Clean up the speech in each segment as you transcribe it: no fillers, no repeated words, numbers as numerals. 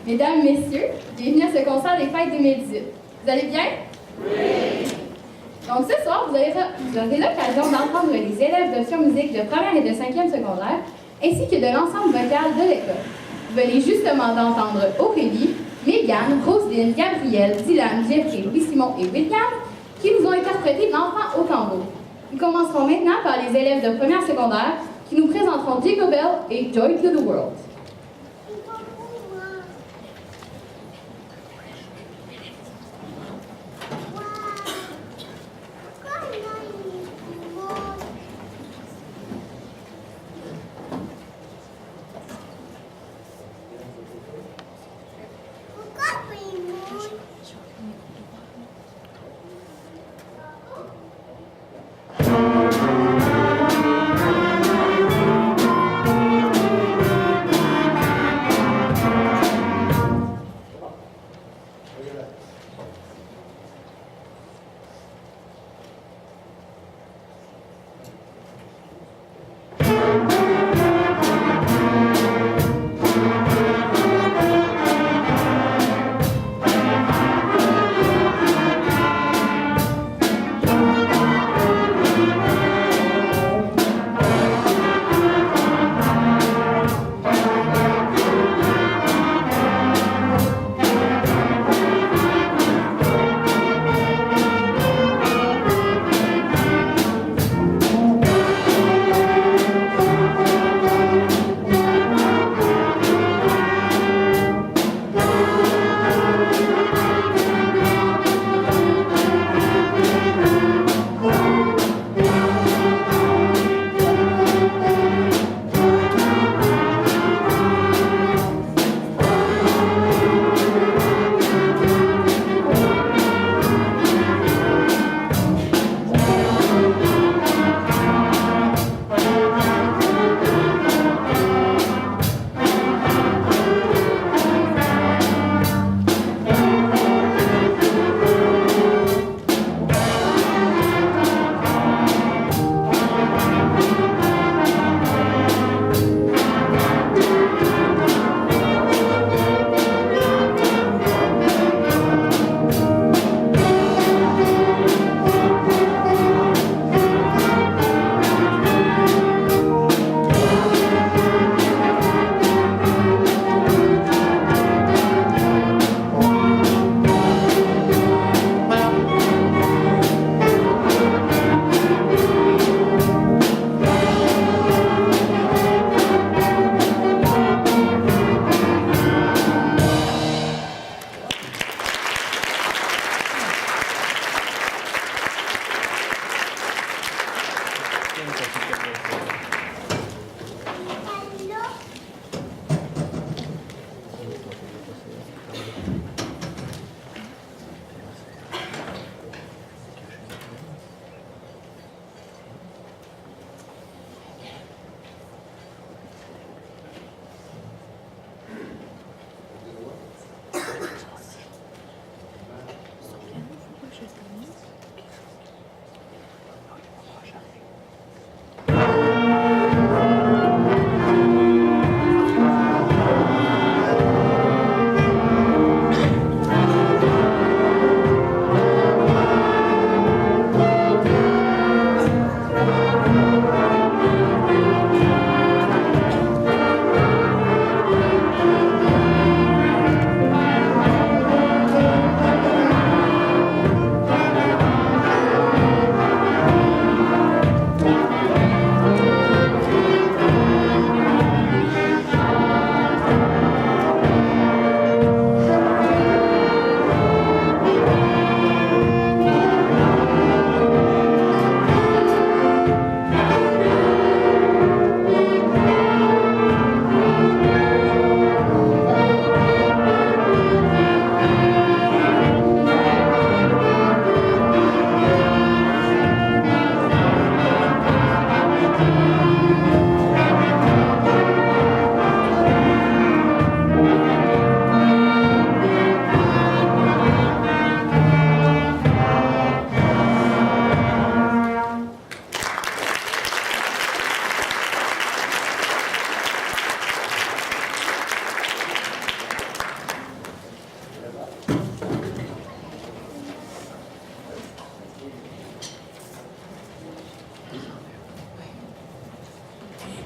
Mesdames, Messieurs, bienvenue à ce concert des Fêtes 2018. Vous allez bien? Oui! Donc ce soir, vous aurez l'occasion d'entendre les élèves d'option musique de première et de 5e secondaire, ainsi que de l'ensemble vocal de l'école. Vous venez justement d'entendre Aurélie, Mégane, Roselyne, Gabrielle, Dylan, Jeffrey, Louis-Simon et William, qui nous ont interprété l'enfant au tambour. Nous commencerons maintenant par les élèves de première secondaire, qui nous présenteront Jingle Bell et Joy to the World.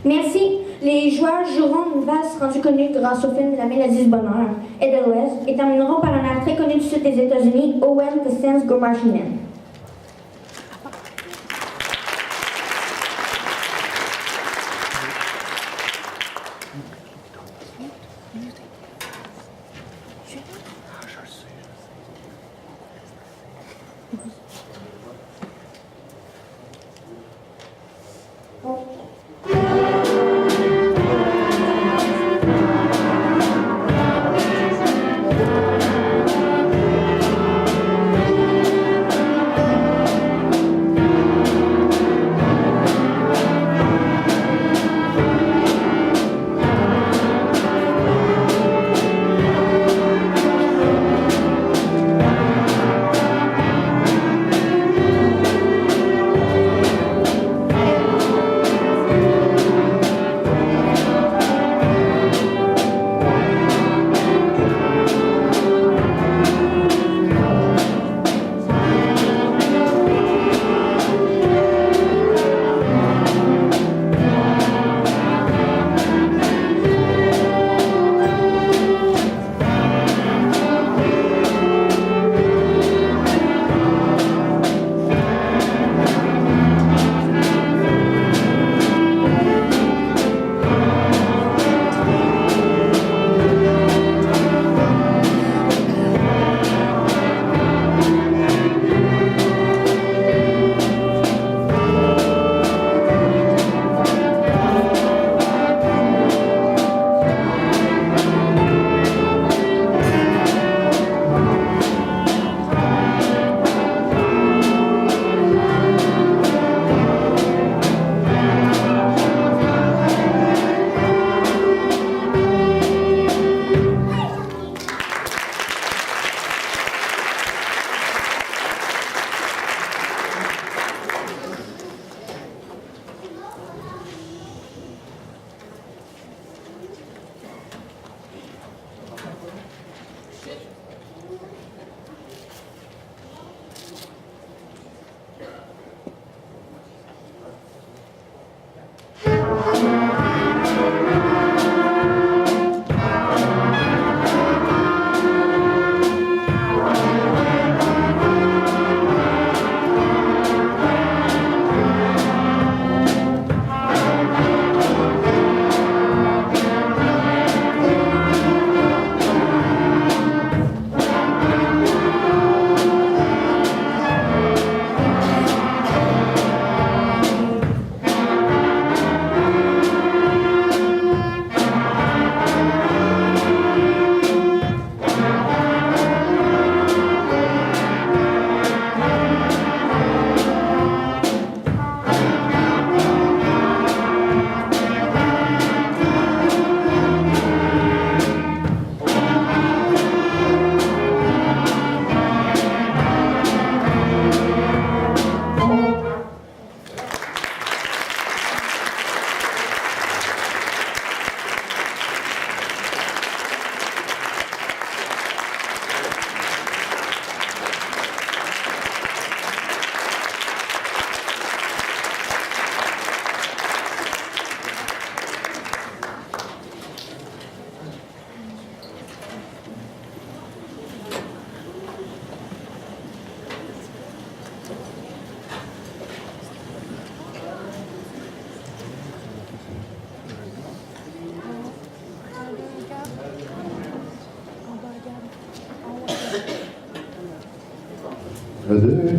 Merci. Les joueurs joueront une valse rendue connue grâce au film La Mélodie du Bonheur, Edelweiss, et termineront par un air très connu du sud des États-Unis, Oh When the Sands Go Marching In.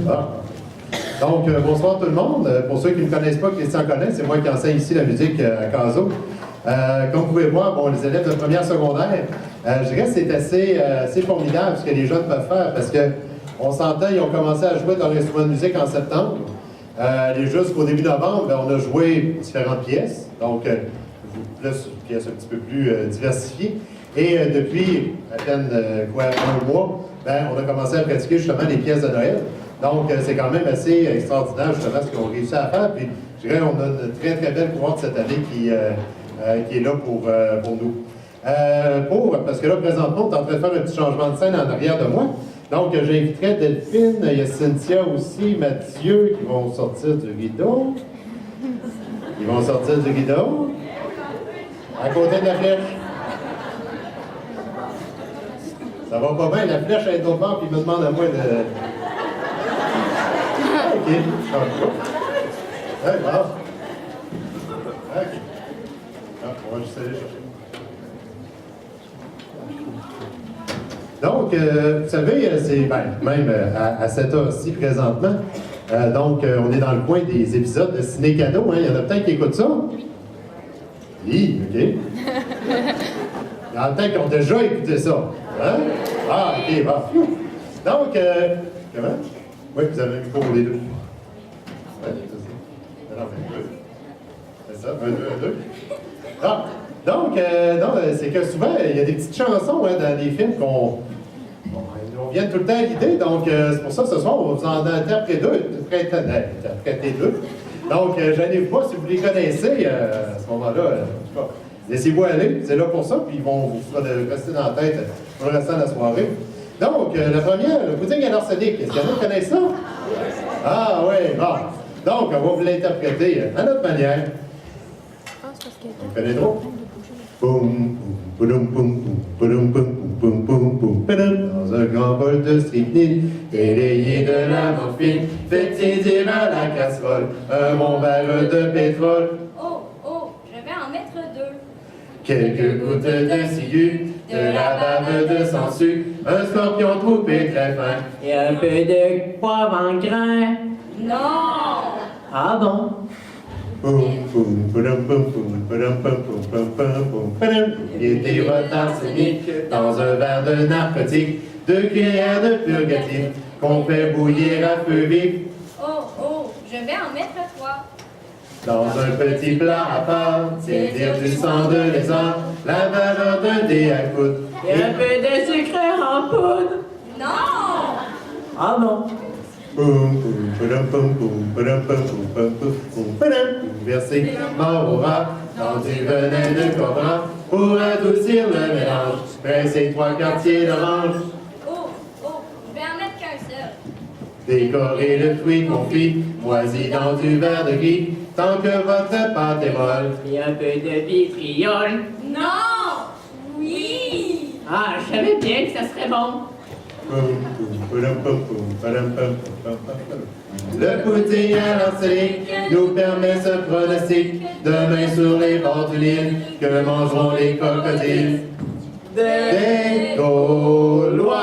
Ah. Donc, bonsoir tout le monde. Pour ceux qui ne me connaissent pas, Christian Collin, c'est moi qui enseigne ici la musique à Caso. Comme vous pouvez voir, bon, les élèves de première secondaire, je dirais que c'est assez formidable ce que les jeunes peuvent faire parce qu'on s'entend, ils ont commencé à jouer dans l'instrument de musique en septembre. Jusqu'au début novembre, ben, on a joué différentes pièces, donc plus pièces un petit peu plus diversifiées. Et depuis à peine un mois, ben, on a commencé à pratiquer justement les pièces de Noël. Donc c'est quand même assez extraordinaire justement ce qu'ils ont réussi à faire. Puis je dirais qu'on a une très très belle cohorte cette année qui est là pour nous. Parce que là présentement, on est en train de faire un petit changement de scène en arrière de moi. Donc j'inviterai Delphine, il y a Cynthia aussi, Mathieu qui vont sortir du rideau. vont sortir du guidon. À côté de la flèche. Ça va pas bien, la flèche est d'autre part, puis il me demande à moi de... OK. Ouais, bravo. OK. Ah, on va juste aller chercher. Donc, vous savez, c'est même à cette heure-ci présentement. Donc, on est dans le coin des épisodes de Ciné Cadeau. Hein. Il y en a peut-être qui écoutent ça. Oui, OK. Il y en a peut-être qui ont déjà écouté ça. Hein? Ah, OK, bon. Donc, comment? Oui, vous avez un micro pour les deux. Oui, c'est ça. Non, c'est ça, un, deux. Ah, donc, c'est que souvent, il y a des petites chansons hein, dans les films qu'on vient tout le temps à l'idée. Donc, c'est pour ça, ce soir, on va vous en interpréter deux. Donc, gênez-vous pas si vous les connaissez à ce moment-là. En tout cas, laissez-vous aller, c'est là pour ça, puis ils vont vous rester dans la tête pour le restant de la soirée. Donc, la première, le pudding à l'arsenic. Est-ce qu'il y en a qui connaissent ça? Ah, oui, bon. Donc, on va vous l'interpréter à notre manière. Vous connaissez trop? Boum, boum, boum, boum, boum, boum, boum, boum, dans un grand bol de strychnine, élayé de la morphine, faites saisir à la casserole un bon verre de pétrole. Oh, oh, je vais en mettre 2. Quelques gouttes de ciguë, de la bave de sangsue, un scorpion troupé très fin, et un peu de poivre en grain. Non! Ah bon? Boum, boum, boum, boum, boum, boum, boum, boum, boum, boum, boum. Il était votre arsenic dans un verre de narcotique, 2 cuillères de purgatif qu'on fait bouillir à feu vif. Oh, oh, je vais en mettre 3. Dans un petit plat à part, c'est dire du sang de lézard, la valeur d'un dé à coudre. Et un peu de sucre en poudre. Non! Ah bon? Boum, boum, boum, boum, boum, boum, boum, boum, boum, boum, boum. Versez mort au rat dans du venin de cobra pour adoucir le mélange. Pressez 3 quartiers d'orange. Oh, oh, je vais en mettre qu'un seul. Décorez le fruit confit, moisi dans du verre de gris, tant que votre pâte est molle. Et un peu de vitriol. Non! Oui! Ah, je savais bien que ça serait bon. Le pudding à l'arsenic nous permet ce pronostic. Demain sur les bords du Nil, que mangeront les crocodiles? Des Gaulois!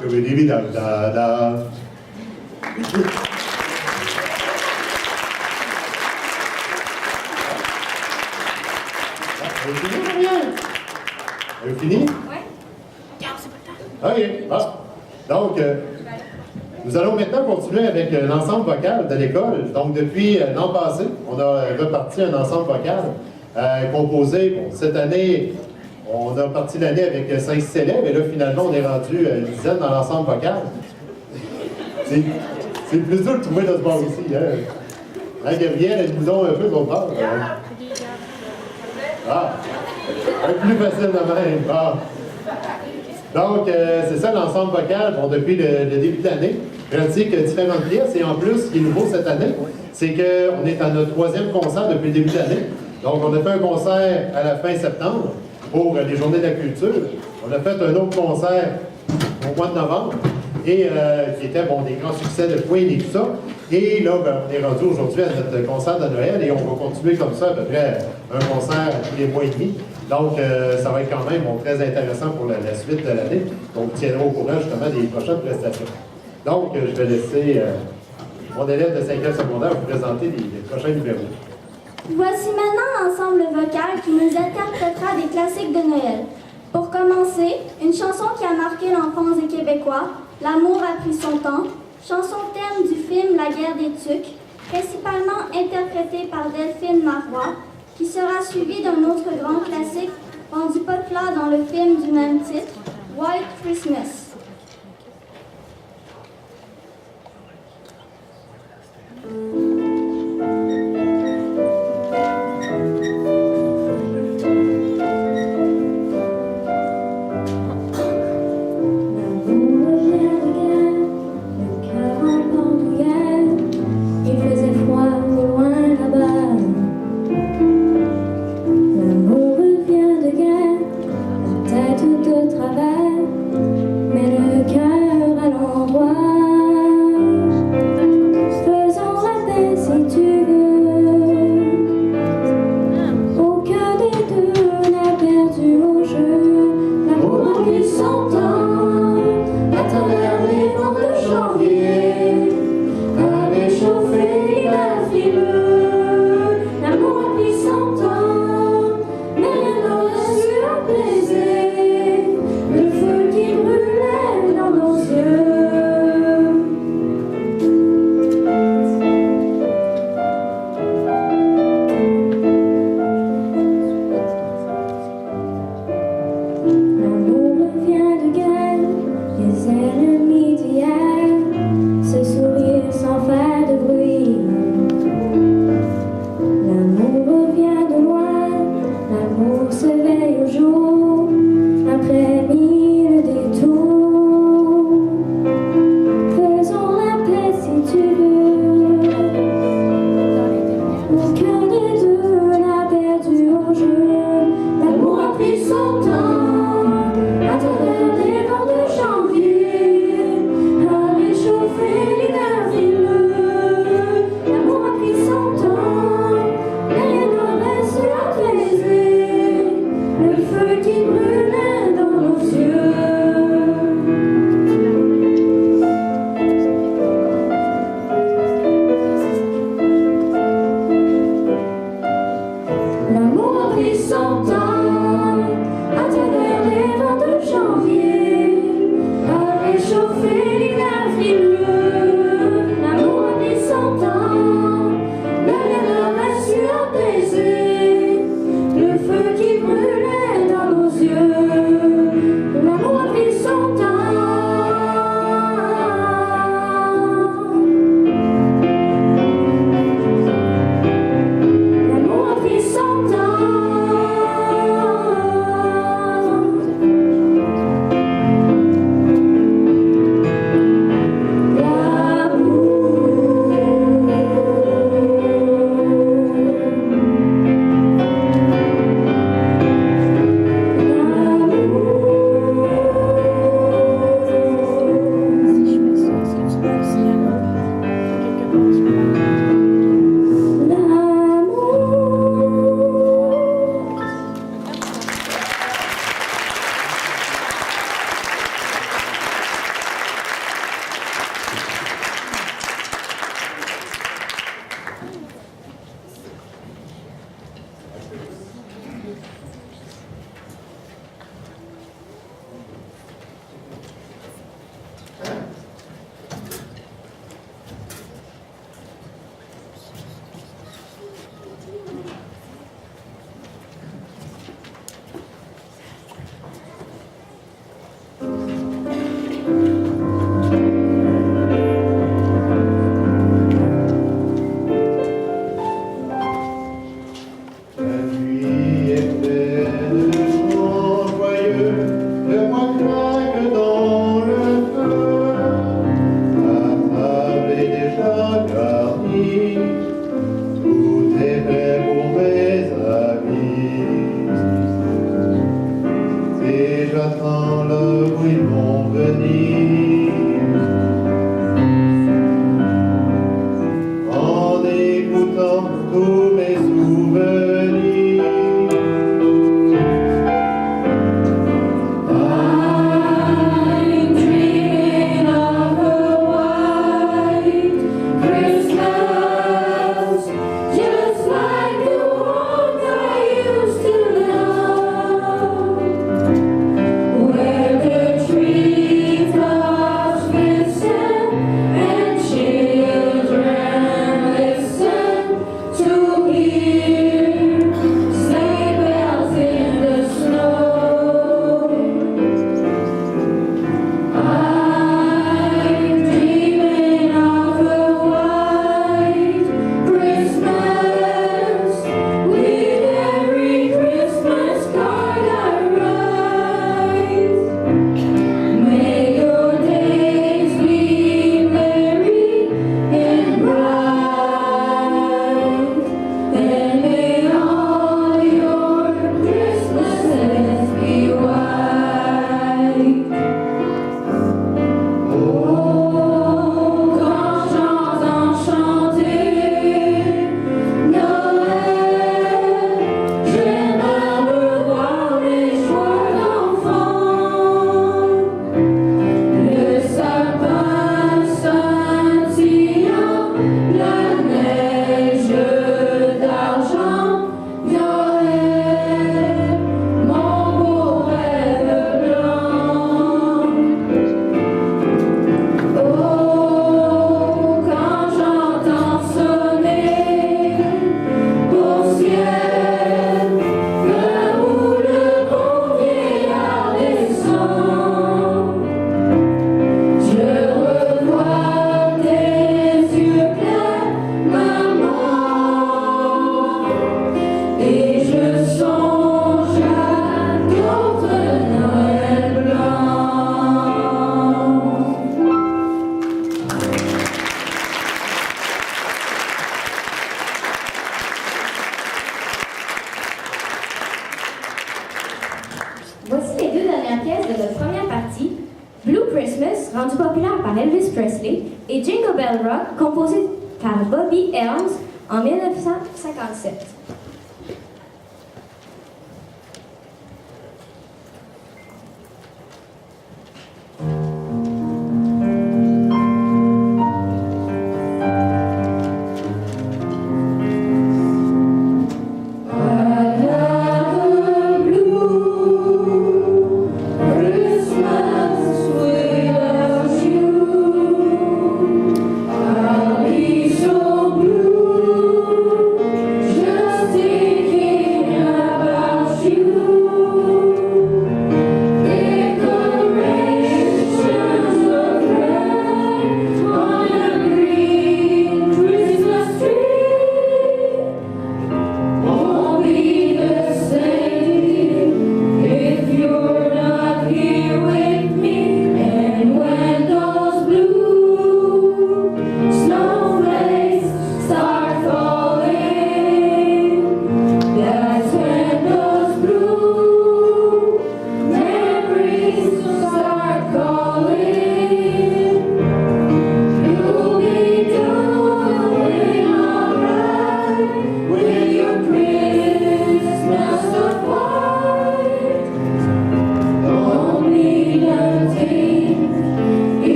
Da-da-da-da. Vous fini? Ouais? OK, bon. Donc, nous allons maintenant continuer avec l'ensemble vocal de l'école. Donc, depuis l'an passé, on a reparti un ensemble vocal composé, bon, cette année, on a parti l'année avec 5 élèves, et là, finalement, on est rendu une dizaine dans l'ensemble vocal. C'est plus dur de trouver de ce bord ici. Hein, Gabriel, aide-nous donc un peu de l'autre bord. Ah, un plus facile de même. Ah. Donc, c'est ça l'ensemble vocal bon, depuis le début de l'année. Pratique différentes pièces. Et en plus, ce qui est nouveau cette année, c'est qu'on est à notre 3e concert depuis le début de l'année. Donc, on a fait un concert à la fin septembre pour les Journées de la Culture. On a fait un autre concert au mois de novembre, et qui était bon, des grands succès de Queen et tout ça. Et là, ben, on est rendu aujourd'hui à notre concert de Noël, et on va continuer comme ça à peu près un concert tous les mois et demi. Donc, ça va être quand même bon, très intéressant pour la suite de l'année. Donc, vous tiendrez au courant justement des prochaines prestations. Donc, je vais laisser mon élève de 5e secondaire vous présenter les prochains numéros. Voici maintenant l'ensemble vocal qui nous interprétera des classiques de Noël. Pour commencer, une chanson qui a marqué l'enfance des Québécois, L'amour a pris son temps, chanson thème du film La guerre des Tucs, principalement interprétée par Delphine Marois, qui sera suivie d'un autre grand classique rendu populaire dans le film du même titre, White Christmas. Il faisait froid au loin. mes ennemis d'hier, ce sourire sans faire de bruit. L'amour revient de loin, l'amour se veille au jour, après mille détours. Faisons la paix si tu veux. Aucun des deux n'a perdu au jeu. L'amour a pris son temps à travers les vents de janvier, à réchauffer l'hiver frileux. L'amour a pris son temps, mais rien ne reste apaisé, le feu qui brûlait dans nos yeux. L'amour a pris son temps à travers les vents de janvier, à réchauffer l'hiver frileux. L'amour a pris son temps, mais rien ne reste su apaiser le feu qui brûlait dans nos yeux. L'amour a pris son temps. L'amour a pris son temps. La nuit est pleine de chants joyeux, le bois craque dans le feu. La table est déjà garnie, tout est prêt pour mes amis. Et j'attends le bruit de mon venir. rendu populaire par Elvis Presley, et Jingle Bell Rock, composé par Bobby Helms en 1957.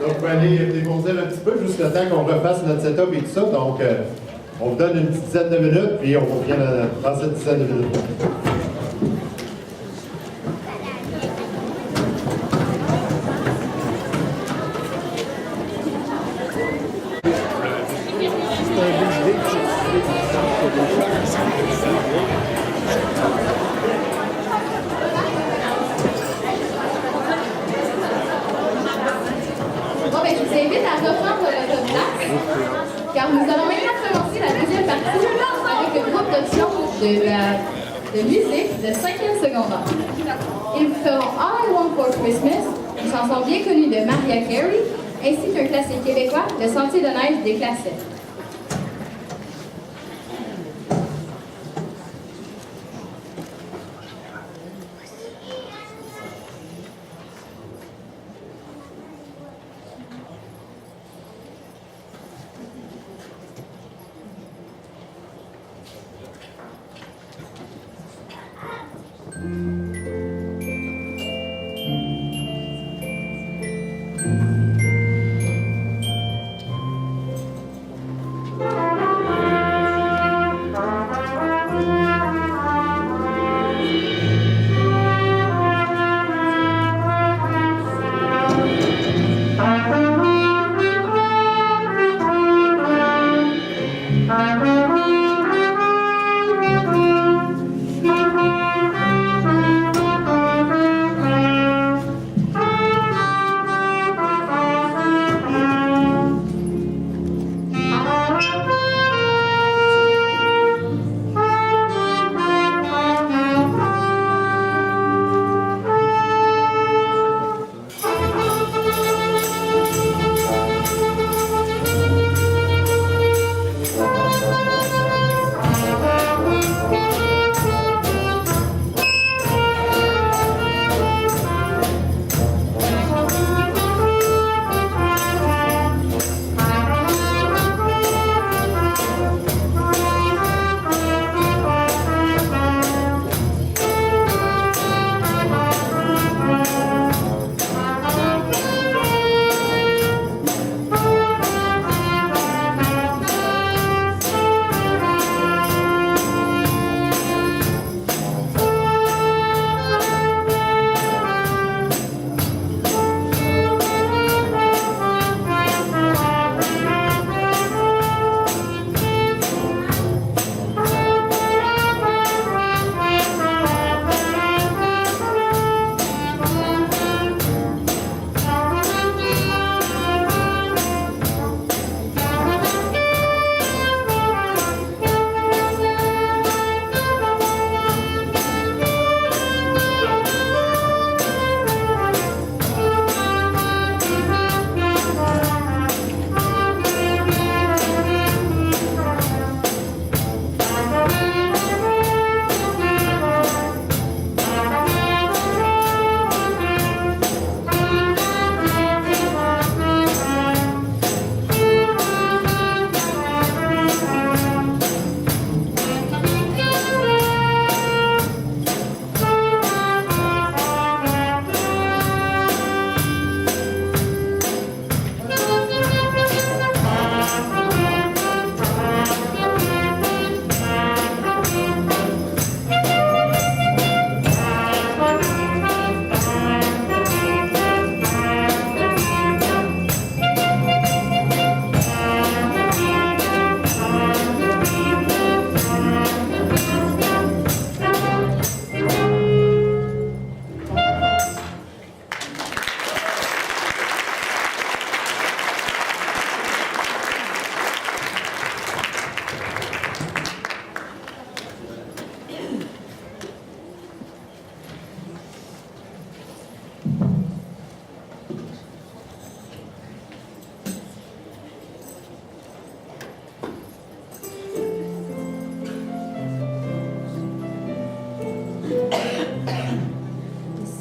Donc, vous allez déposer un petit peu jusqu'à temps qu'on refasse notre setup et tout ça. Donc, on vous donne une petite dizaine de minutes, puis on revient dans cette dizaine de minutes. invite à reprendre votre place, car nous allons maintenant commencer la deuxième partie avec le groupe d'options de musique de 5e secondaire. Ils feront All I Want for Christmas, une chanson bien connue de Mariah Carey, ainsi qu'un classique québécois, Le Sentier de neige des Classets.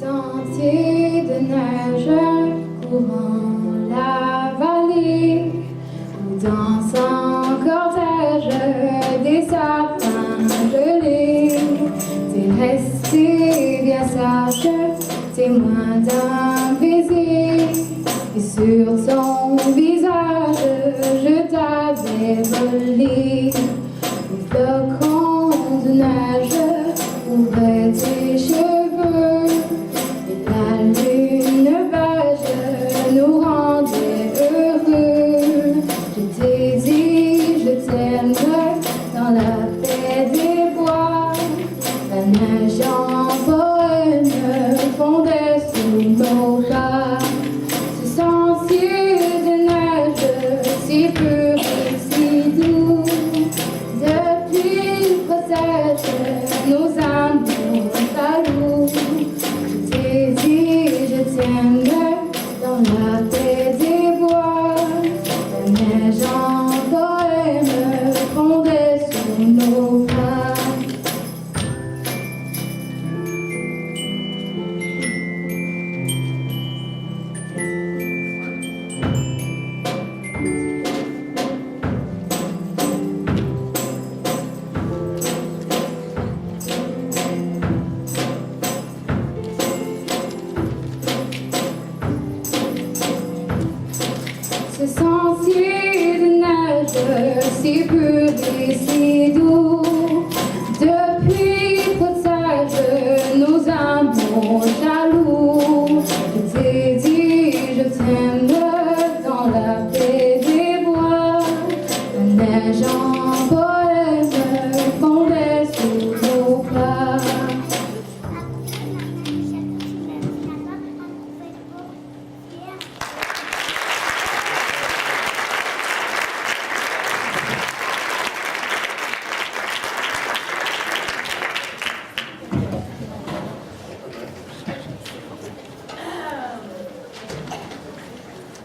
Sentier de neige courant la vallée, où danse en cortège des sapins gelés. T'es resté bien sage, témoin d'un baiser, et sur ton visage je t'avais volé. Les flocons de neige couvraient tes cheveux, et la lune beige nous rendait heureux. Je t'ai dit je t'aime dans la paix des bois, la neige en poème fondait sous nos pas. Ce sentier de si pur et si doux. Depuis procède nos amours jaloux. Je t'ai dit, je t'aime dans la paix des bois. La neige en poème fondait sous nos pas. Ce sentier de neige si pur et si doux. Depuis protège nos amours jaloux. Je t'ai dit, je t'aime dans la paix des bois. La neige en poème fondait sous nos pas.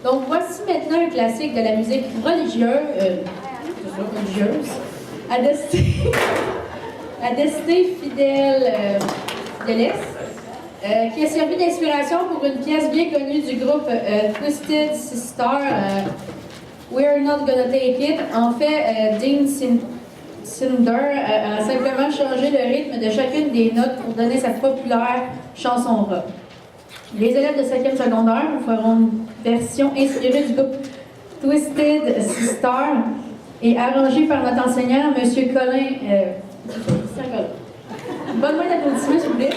Donc voici maintenant un classique de la musique religieuse, à destinée fidèle de l'Est, qui a servi d'inspiration pour une pièce bien connue du groupe Twisted Sister, We're Not Gonna Take It. En fait, Dean Cinder a simplement changé le rythme de chacune des notes pour donner sa populaire chanson rock. Les élèves de 5e secondaire feront une version inspirée du groupe Twisted Sister et arrangée par notre enseignant, M. Colin. Bonne main d'applaudissements, s'il vous plaît.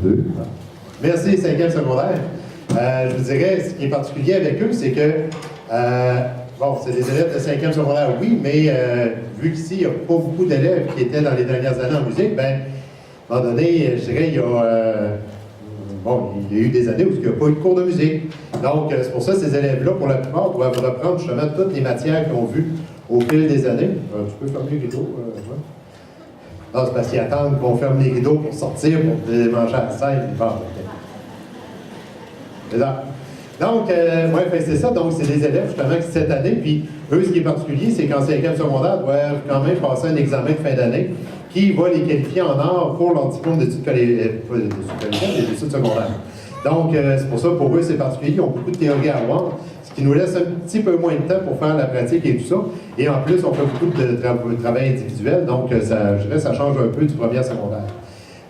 2. Merci, 5e secondaire. Je vous dirais, ce qui est particulier avec eux, c'est que, bon, c'est des élèves de 5e secondaire, oui, mais vu qu'ici, il n'y a pas beaucoup d'élèves qui étaient dans les dernières années en musique, bien, à un moment donné, je dirais, il y a eu des années où il n'y a pas eu de cours de musique. Donc, c'est pour ça que ces élèves-là, pour la plupart, doivent reprendre justement toutes les matières qu'ils ont vues au fil des années. Tu peux fermer les rideaux? Ouais. Non, c'est parce qu'ils attendent qu'on ferme les rideaux pour sortir, pour manger à la scène. Bon, c'est ça. Donc, c'est ça. Donc, c'est des élèves, justement, qui cette année, puis eux, ce qui est particulier, c'est qu'en 5e secondaire, ils doivent quand même passer un examen de fin d'année qui va les qualifier en or pour leur diplôme d'études secondaires. Donc, c'est pour ça, pour eux, c'est particulier. Ils ont beaucoup de théories à avoir, ce qui nous laisse un petit peu moins de temps pour faire la pratique et tout ça. Et en plus, on fait beaucoup de travail individuel, donc ça, je dirais, ça change un peu du premier secondaire.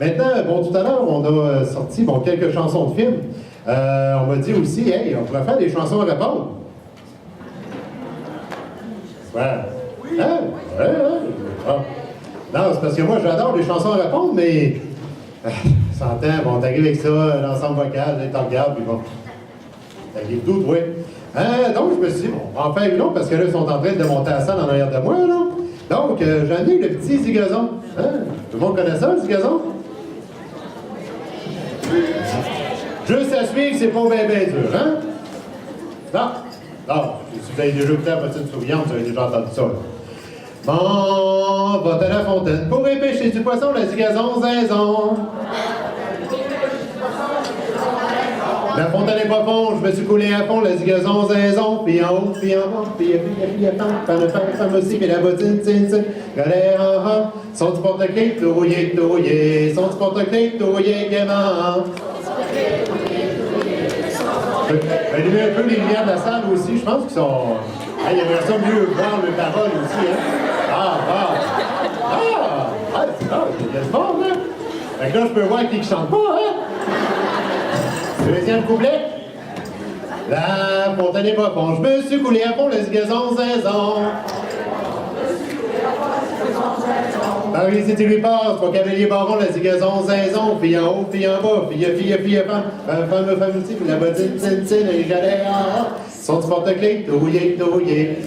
Maintenant, bon, tout à l'heure, on a sorti quelques chansons de films. On m'a dit aussi, hey, on pourrait faire des chansons à répondre. Ouais. Hein? Ouais. Ah. Non, c'est parce que moi, j'adore les chansons à répondre, mais... s'entend, bon, t'arrives avec ça, l'ensemble vocal, là, t'en regardes, puis bon... T'arrives d'où, toi? Donc, je me suis dit, bon, on va en faire une autre, parce que là, ils sont en train de monter la salle en arrière de moi, là. Donc, j'en ai le petit zigazon. Hein? Tout le monde connaît ça, le zigazon? Juste à suivre, c'est pas bien dur, hein? Non? Non, si vous avez déjà écouté la petite souriante, vous avez déjà entendu ça, là. Bon, va à la fontaine pour pêcher du poisson, le zigazon, zinzon. La fontaine est profonde, je me suis coulé à fond, le zigazon, zinzon. Puis en haut, puis en bas, puis femme aussi, puis la bottine, tin, galère en bas. Son du porte-clés, tout rouillé, son du porte-clés, tout rouillé, gaiement. Allumez un peu les lumières de la salle aussi, je pense qu'ils sont... Il aimerait ça mieux voir les paroles aussi, hein? Il y a du monde, hein? Fait que là, je peux voir qui chante pas, hein? Deuxième couplet. La fontaine est profonde, je me suis coulé à fond, le zigazon, zinzon. Paris, si tu lui passes, toi, cavalier baron, le zigazon, zinzon. Fille en haut, fille en bas, fille, femme aussi, puis la bottine, tin, les galères en haut. Son du porte-clés, tout rouillé.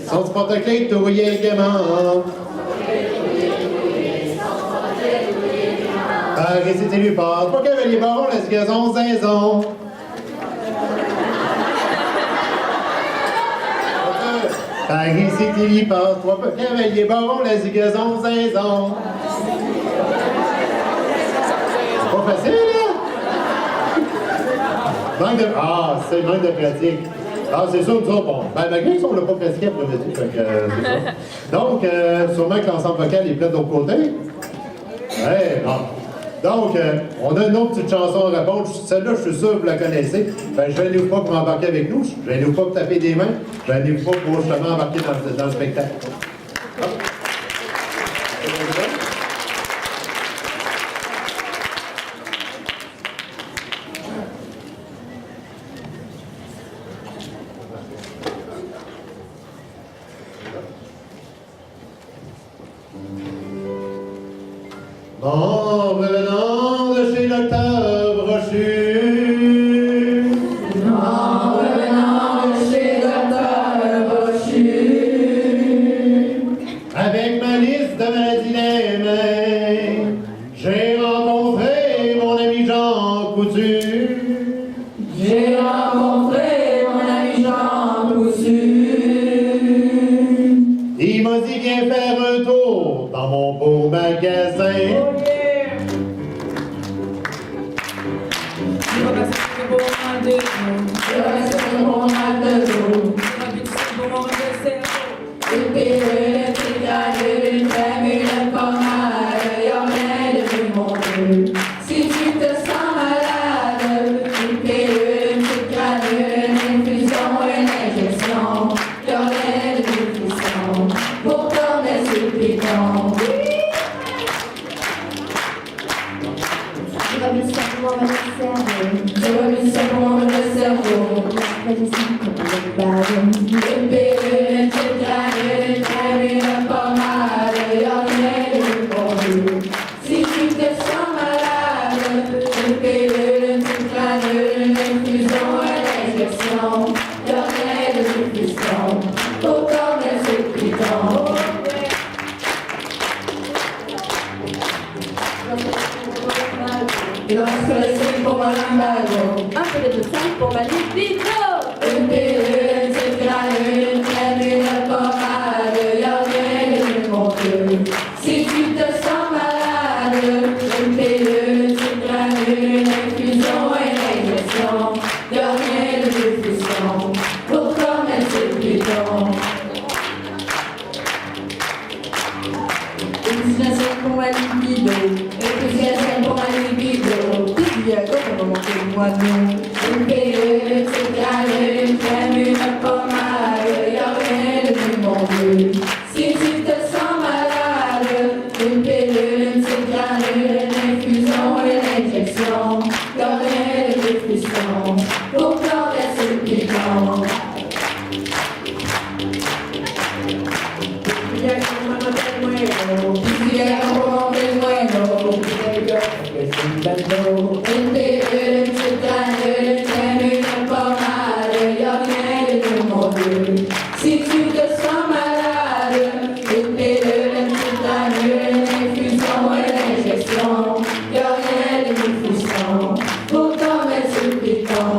Son du porte-clés, tout rouillé, gaiement. Paris, si tu lui passes, toi, cavalier baron, le zigazon, zinzon. Paris, si tu lui passes, toi, cavalier baron, le zigazon, zinzon. C'est pas facile, là? C'est manque de pratique. C'est sûr, nous autres, bon. Malgré qu'on l'a pas pratiqué après-midi, c'est ça. Donc, sûrement que l'ensemble vocal est plein de l'autre côté. Ouais, bon. Donc, on a une autre petite chanson à répondre. Celle-là, je suis sûr que vous la connaissez. Je vais aller pas pour embarquer avec nous. Je vais aller pas pour taper des mains. Je vais aller pas pour justement embarquer dans le spectacle. En revenant de chez Docteur Brochu. En revenant de chez Docteur Brochu. Avec ma liste de maladies les mains, j'ai rencontré mon ami Jean Coutu. J'ai rencontré mon ami Jean Coutu. Il m'a dit viens faire un tour dans mon beau magasin. Si tu te sens malade, une pilule, une petite granule, une infusion, une injection, cordelle, une infusion, pour tourner sur le piton. Je remets ça pour mon cerveau. Je remets ça pour mon cerveau. Une pilule, une petite granule, une crème, une pommade, y'a rien de bon. Si tu te sens malade, une pilule. Il reste que le sel pour ma lambago. Un peu de sel pour ma libido. Une pilule, c'est granule, crème, une pommade, y'a rien de mon Dieu. Si tu te sens malade, une pilule, c'est granule, une infusion, une injection, y'a rien de plus puissant pour commencer le bidon. Une glycine pour ma libido, une glycine pour ma libido, puis Viagra pour remonter le moineau. Une pilule, c'est granule, une crème, une pommade, y'a rien de plus mon Dieu. Si tu te sens malade, une pilule, une petite granule, une infusion, une injection, y'a rien de plus puissant pour commencer le bidon. Une pilule, une petite granule, une crème, une pommade, y'a rien de plus mon Dieu. Si tu te sens malade, une pilule, une petite granule, une infusion, une injection, y'a rien de plus puissant pour t'en mettre sur le piton.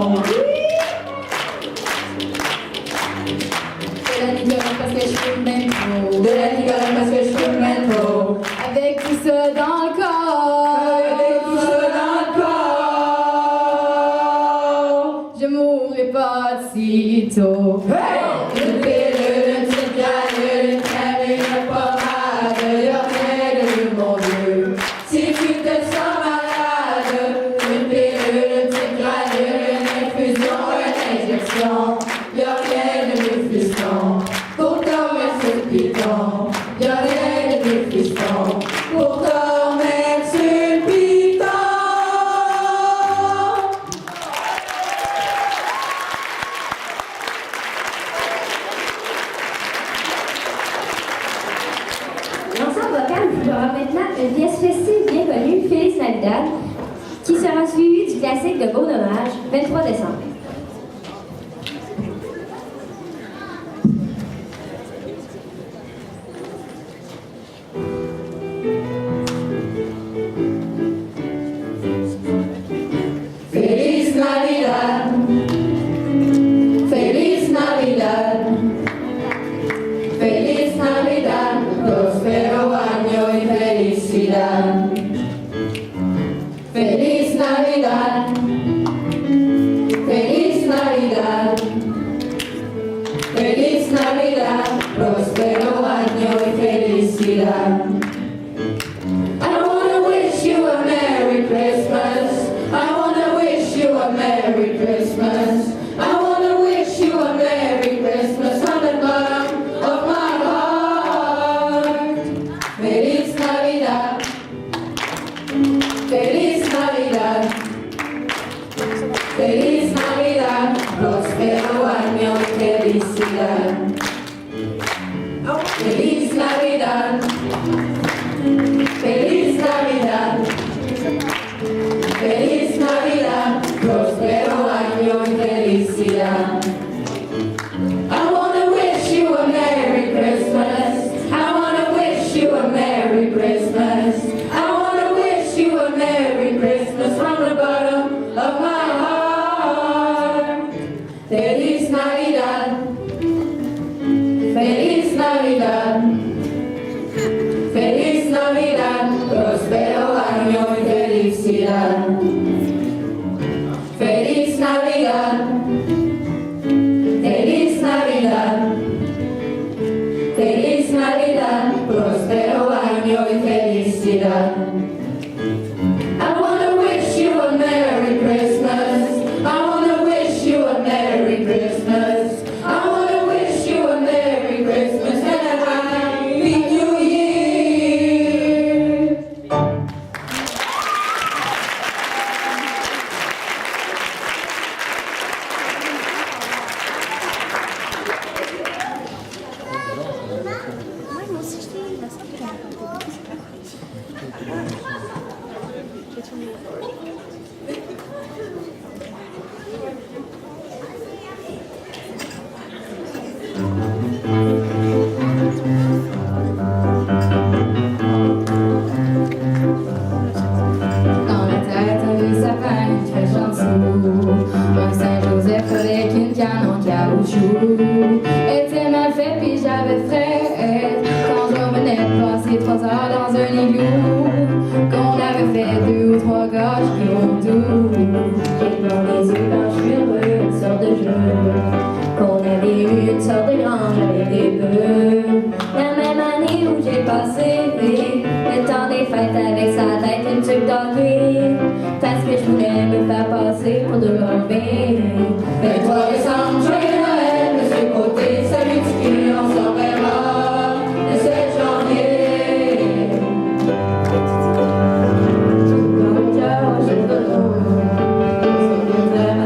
De la Nicolas parce que je fume même trop. De la Nicolas parce que je fume même trop. Avec tout ça dans le corps. Avec tout ça dans le corps. Je mourrai pas de sitôt. Hey! Une pilule, une petite granule, une crème, une pommade, y'a rien de plus mon Dieu. Si tu te sens malade, une pilule, une petite granule, une infusion, une injection, y'a rien de plus puissant pour t'en mettre sur le piton. Y'a rien de plus puissant pour t'en mettre sur le piton. L'ensemble vocal vous fera maintenant une pièce festive bien connue, Feliz Navidad, qui sera suivie du classique de Beau Dommage, 23 décembre. Feliz Navidad, Feliz Navidad, Feliz Navidad, próspero año y felicidad. Feliz Navidad, Feliz Navidad, Feliz Navidad, próspero año y felicidad. I wanna wish you a Merry Christmas. I wanna wish you a Merry Christmas. I wanna wish you a Merry Christmas from the bottom of my heart. Feliz Navidad. Feliz Navidad. Feliz Navidad. Próspero año y felicidad. Feliz Navidad. Feliz Navidad, Feliz Navidad, próspero año y felicidad. I wanna wish you a Merry Christmas. I wanna wish you a Merry Christmas. I wanna wish you a Merry Christmas from the bottom of my heart. Feliz Navidad, Feliz Navidad. Feliz Navidad, próspero año y felicidad. Feliz Navidad, Feliz Navidad, Feliz Navidad, próspero año y felicidad. I wanna wish you a Merry Christmas. I wanna wish you a Merry Christmas. I wanna wish you a Merry Christmas and a Happy New Year. Dans la tête, chouchou était mal faite puis j'avais frais quand je revenais de passer 3 heures dans un igloo, qu'on avait fait 2 ou 3 gorges qui ont doux. J'ai dans les yeux quand je suis heureux, une sorte de jeu, qu'on avait eu une sorte de grange avec des bœufs. La même année où j'ai passé le temps des fêtes avec sa tête une tuque d'hockey, parce que je voulais me faire passer pour de l'enlever. 23 décembre, joyeux Noël, monsieur Côté, salut Tiki, on s'en verra le 7 janvier. Dans mon cœur, j'ai le nom,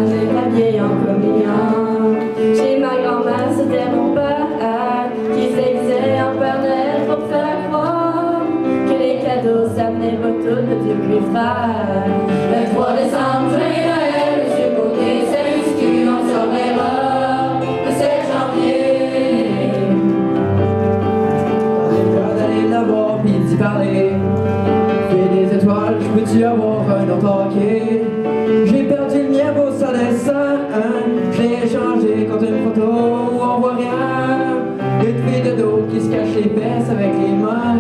c'est bien vieille en communion. Chez ma grand-mère, c'était mon père qui se déguisait en Père Noël pour faire croire que les cadeaux s'amenaient retour de Dieu plus frère. 23 décembre, joyeux Noël, monsieur Côté, salut Tiki, on s'en verra le 7 janvier. J'ai peur d'aller l'avoir pis d'y parler. Fais des étoiles, je peux-tu avoir un autre hockey? J'ai perdu le mien au sol dessin. Je l'ai échangé contre une photo où on voit rien. Une fille de dos qui se cache les fesses avec les mains.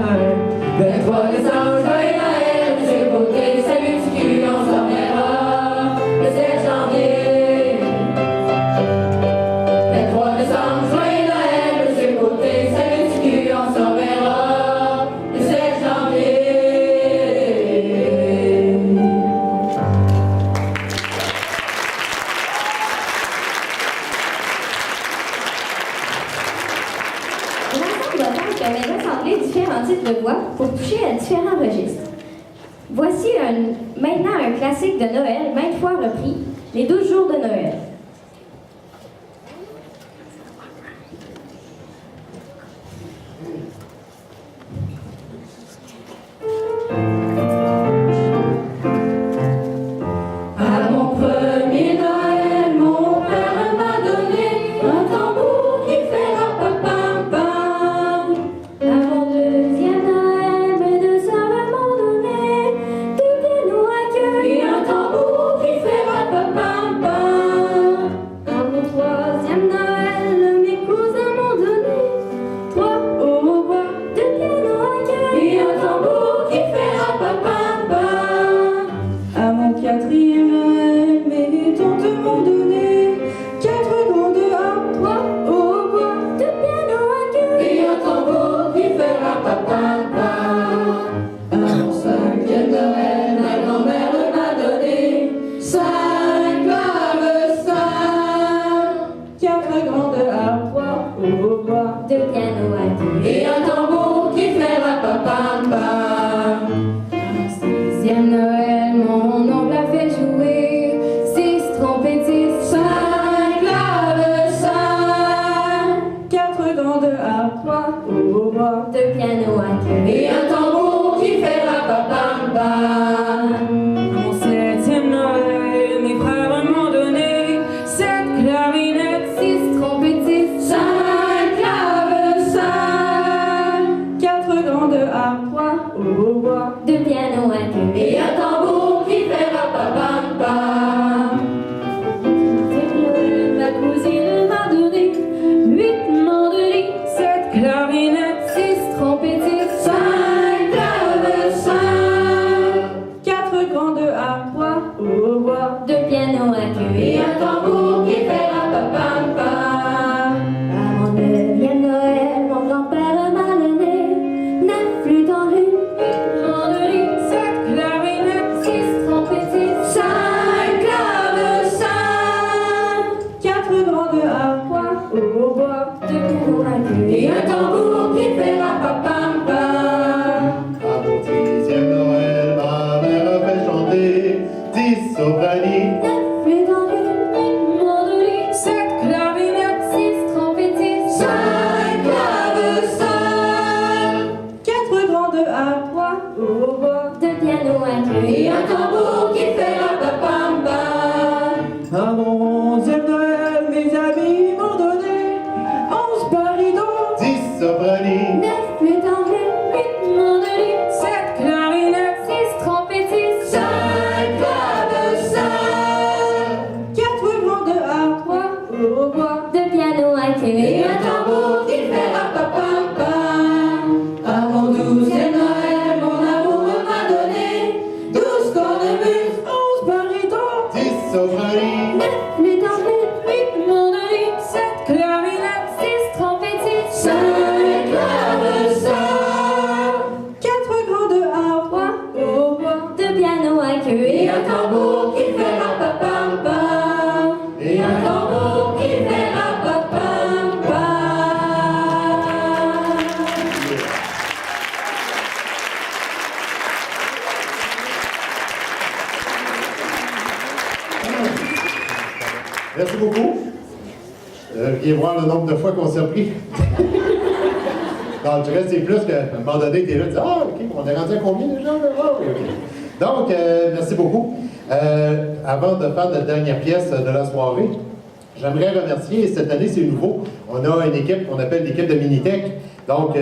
23 décembre, joyeux Noël, monsieur Côté, salut Tiki, on s'en verra le 7 janvier. 23 décembre, joyeux Noël, monsieur Côté, salut Tiki, on s'en verra le 7 janvier. L'ensemble vocal permet d'assembler différents types de voix pour toucher à différents registres. Voici maintenant un classique de Noël, maintes fois repris, les 12 jours de Noël. À mon premier Noël, mon père m'a donné un tambour qui fait rapapam-pam. À mon deuxième Noël, mes 2 sœurs m'ont donné 2 pianos à queue Et un tambour qui fait rapapam-pam. À mon troisième Noël, mes cousins m'ont donné 3 hautbois, 2 pianos à queue Et un tambour qui fait rapapam-pam. À mon quatrième Noël, mes tantes m'ont donné 4 grandes harpes, 3 hautbois, 2 pianos à queue Et un tambour qui fait rapapam-pam. à mon cinquième Noël, Ma grand-mère m'a donné 5 clavecins. 4 grandes harpes, 3 hautbois. 2 pianos à queue Et un tambour qui fait rapapam-pam. Sixième Noël, mon oncle a fait jouer 6 trompettistes, 5 clavecins. 4 grandes harpes, 3 hautbois. 2 pianos à queue Et un tambour qui fait rapapam-pam. À mon septième Noël, mes frères m'ont donné 7 clarinettes, 6 trompettistes, 5 clavecins. 4 grandes harpes, 3 hautbois. 2 pianos à queue Et un tambour qui fait rapapam-pam. Ma cousine m'a donné 8 mandolines, 7 clarinettes, 6 trompettistes, 5 clavecins. 4 grandes harpes, 3 hautbois. 2 pianos à queue Et un tambour qui fait rapapam-pam. À mon 9e Noël, mon grand-père m'a donné 9 flûtes en une, 8 mandolines, 7 clarinettes, 6 trompettistes, 5 clavecins. 4 grandes harpes, 3 hautbois. 2 pianos à queue Et un tambour qui fait rapapam-pam. À mon 10e Noël, ma mère a fait chanter 10 sopranies. 9 flûtes en une, 8 mandolines, 7 clarinettes, 6 trompettistes, 5 clavecins. 4 grandes harpes, 3 hautbois. 2 pianos à queue Et un tambour qui fait rapapam-pam. À mon 11e Noël, mes amis m'ont donné 11 barytons, 10 sopranies. 9 flûtes en une, 8 mandolines, 7 clarinettes, 6 trompettistes, 5 clavecins. 4 grandes harpes, 3 hautbois. 2 pianos queue. Et un tambour qui fait rapapam-pam. Et un tambour qui fait rapapam-pam. Merci beaucoup. Viens voir le nombre de fois qu'on s'est pris. Donc, je reste, c'est plus qu'à un moment donné, tu es là, tu dis, ah, OK, on est rendu à combien déjà? Ah, oui, OK. Donc, merci beaucoup. Avant de faire notre dernière pièce de la soirée, j'aimerais remercier, cette année, c'est nouveau, on a une équipe qu'on appelle l'équipe de Minitech. Donc,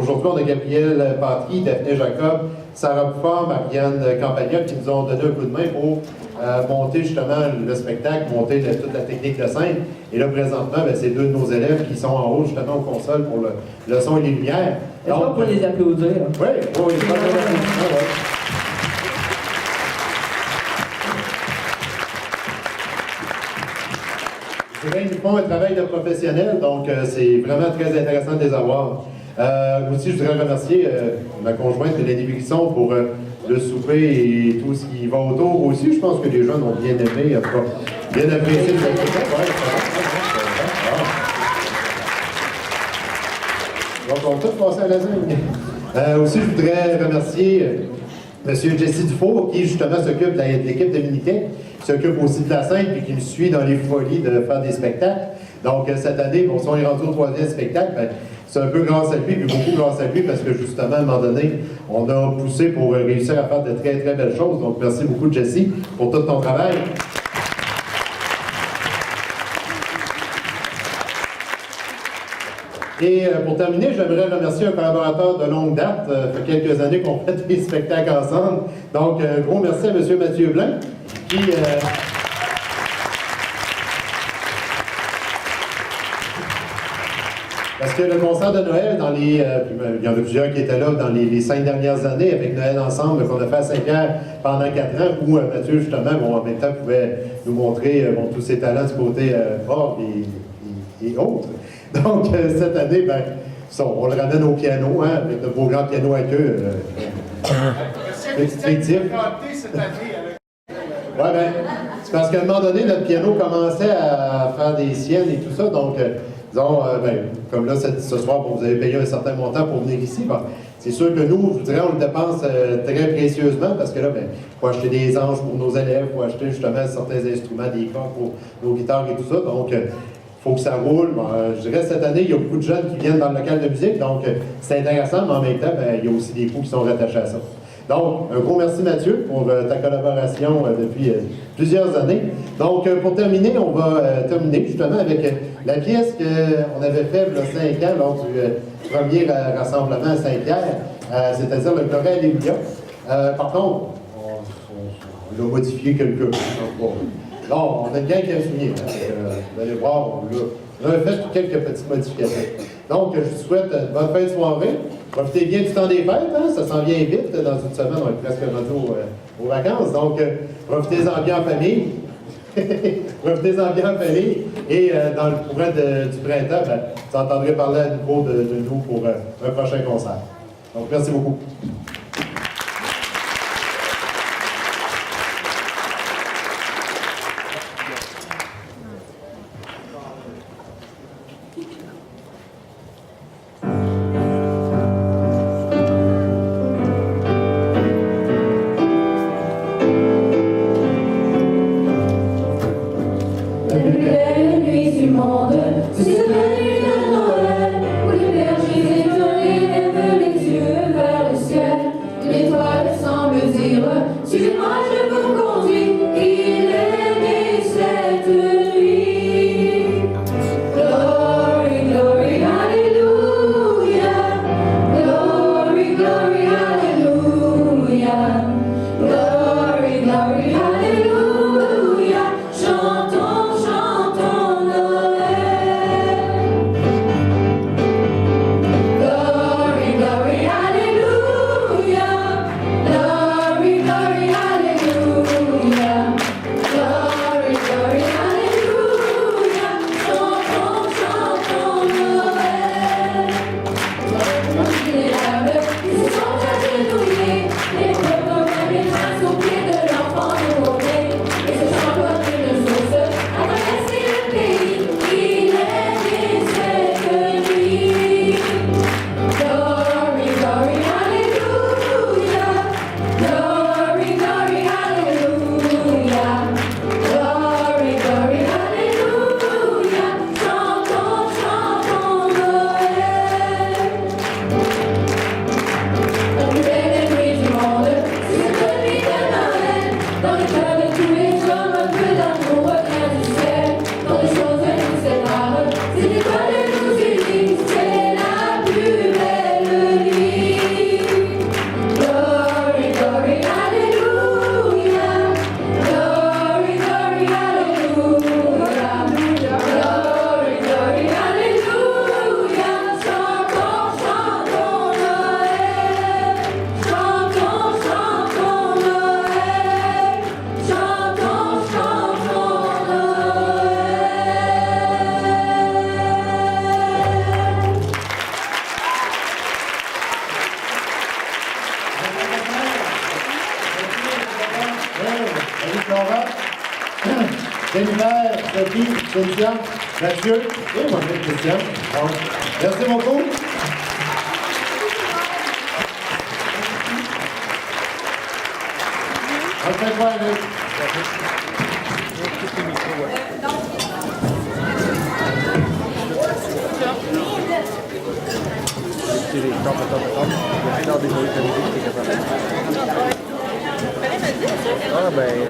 aujourd'hui, on a Gabriel Patry, Daphné Jacob, Sarah Bouffard, Marianne Campagnola qui nous ont donné un coup de main pour monter justement le spectacle, monter toute la technique de scène. Et là, présentement, c'est deux de nos élèves qui sont en haut justement aux consoles pour le son et les lumières. Est-ce qu'on peut les applaudir? Oui, oui, je pense que ils font un travail de professionnel, donc c'est vraiment très intéressant de les avoir. Aussi, je voudrais remercier ma conjointe Lénie Brisson pour le souper et tout ce qui va autour. Aussi, je pense que les jeunes ont bien aimé, bien apprécié le spectacle. Donc, on va tous passer à la scène. Aussi, je voudrais remercier M. Jesse Dufault, qui justement s'occupe de l'équipe de Minitech, qui s'occupe aussi de la scène, puis qui me suit dans les folies de faire des spectacles. Donc, cette année, si on est rendu au 3e spectacle, c'est un peu grâce à lui, puis beaucoup grâce à lui, parce que justement, à un moment donné, on a poussé pour réussir à faire de très, très belles choses. Donc, merci beaucoup, Jesse, pour tout ton travail. Et pour terminer, j'aimerais remercier un collaborateur de longue date. Ça fait quelques années qu'on fait des spectacles ensemble. Donc, gros merci à M. Mathieu Blanc, qui... Parce que le concert de Noël, il y en a plusieurs qui étaient là dans les 5 dernières années, avec Noël ensemble, qu'on a fait à Saint-Pierre pendant 4 ans, où Mathieu, justement, en même temps, pouvait nous montrer tous ses talents du côté orgue et autres. Donc, cette année, on le ramène au piano, avec de beaux grands pianos à queue. Fictif. Oui, c'est parce qu'à un moment donné, notre piano commençait à faire des siennes et tout ça, donc... disons, comme là, ce soir, vous avez payé un certain montant pour venir ici. C'est sûr que nous, je dirais, on le dépense très précieusement parce que là, il faut acheter des anges pour nos élèves, il faut acheter justement certains instruments, des cordes pour nos guitares et tout ça. Donc, il faut que ça roule. Je dirais, cette année, il y a beaucoup de jeunes qui viennent dans le local de musique, donc c'est intéressant, mais en même temps, il y a aussi des coûts qui sont rattachés à ça. Donc, un gros merci Mathieu pour ta collaboration depuis plusieurs années. Donc, pour terminer, on va terminer justement avec la pièce qu'on avait faite il y a 5 ans lors du premier rassemblement à Saint-Pierre, c'est-à-dire le Gloria Alléluia. Par contre, on l'a modifié quelque peu. Non, on a une gang qui a souligné. Vous allez voir, on a fait quelques petites modifications. Donc, je vous souhaite une bonne fin de soirée. Profitez bien du temps des fêtes, ça s'en vient vite. Dans une semaine, on est presque rendu aux vacances. Donc, profitez-en bien en famille. Profitez-en bien en famille. Et dans le courant du printemps, vous entendrez parler à nouveau de nous pour un prochain concert. Donc, merci beaucoup. Glory, hallelujah. Alice Laurent, Jennifer, Sophie, Cynthia, Mathieu et moi-même Christian. Donc, merci beaucoup. On se fait quoi, Luc? Ah ben...